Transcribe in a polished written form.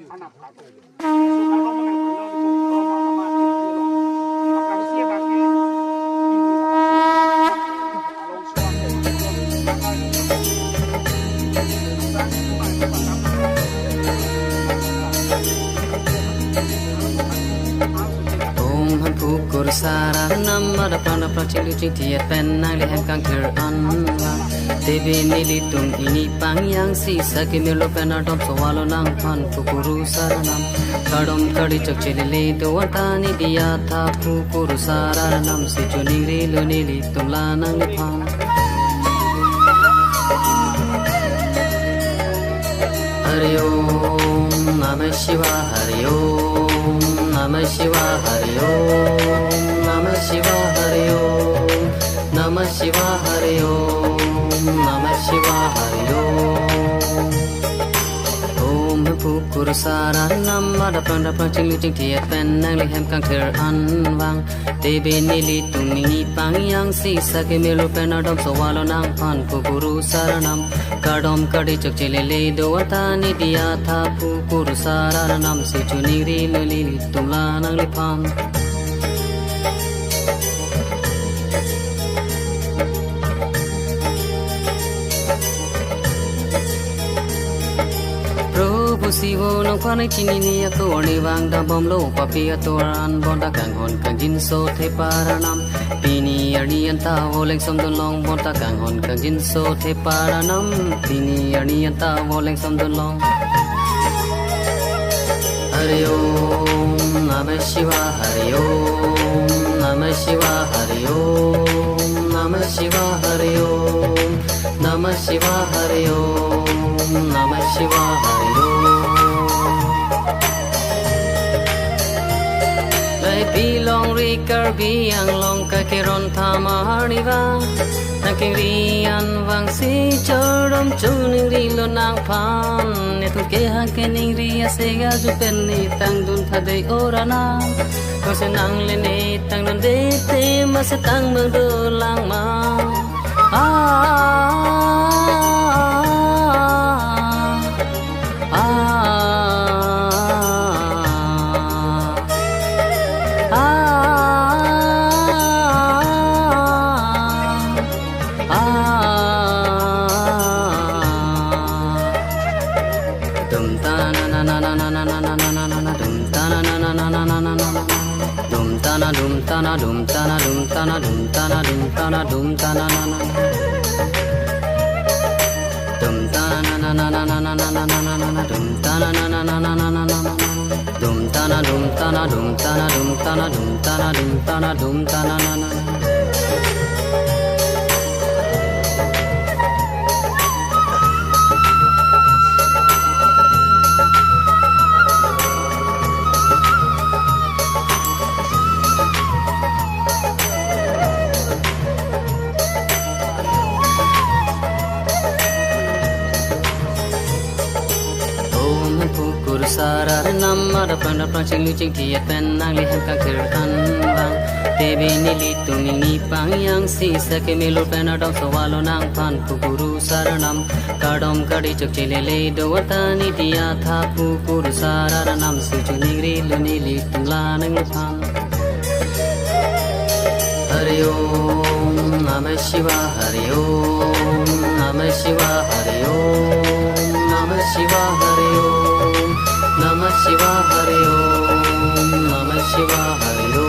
anak aku. So kalau mengenai kalau mama mati dia makan siapa ke ini kalau Om han pukur sara namma da prana prachili chiti pen nang le hem kang thir an devi nilitum ini pangyang si saki melo pena dom sawalo nang phan pukuru saranam kadom kadi chakchili le dowatani dia tha pukuru saranam si chuni ri lo nilitum la nang le phan Hari Om Namah Shivaya Hari Om Namah Shivaya Hari Om Namah Shivaya Hari Om Namah Shivaya Hari Om Namah Shivaya Hari Om Om pukur sara namma da prana prachili chiti pen nang le hem kang thir an wang devi nilitum ini pangyang si sake melo pena dom sawalo nang phan pukuru saranam kadom kadi chakchili le dowatani dia tha pukuru saranam si chuni ri lo nilitum la nang le phan Siwo nang panay chinini ato ni wang da bom lo papi atoran bonda kang hon kang jin so the paranam pini arni anta woleng som don long bonda kang hon kang jin so the paranam pini arni anta woleng som don long Hari Om Namah Shivaya Hari Om Namah Shivaya Hari Om Namah Shivaya Hari Om Namah Shivaya Hari Om Namah Shivaya Hari Om Bilong rikar biang long kakiron thamari va naking rian wang si chorom chuning ri lo nang phan ne tu ke ha ke ning ri asega ju pen ni tang dun thadei orana ko se nang le ni tang nan de te ma se tang meng do lang ma Dum tana dum tana dum tana dum tana dum tana dum tana na na dum tana na na na na na na na na na na dum tana na na na na na na na dum tana dum tana dum tana dum tana dum tana dum tana dum tana na na Sara namma da prana prachili chiti pen nang le hem kang thir an wang devi nilitum ini pangyang si sake melo pena dom sawalo nang phan pukuru saranam kadom kadi chakchili le dowatani dia tha pukuru saranam si chuni ri lo nilitum la nang le phan Hari Om Namah Shivaya Hari Om Namah Shivaya Hari Om Namah Shivaya Hari Om Namah Shivaya Hari Om Namah Shivaya Hari Om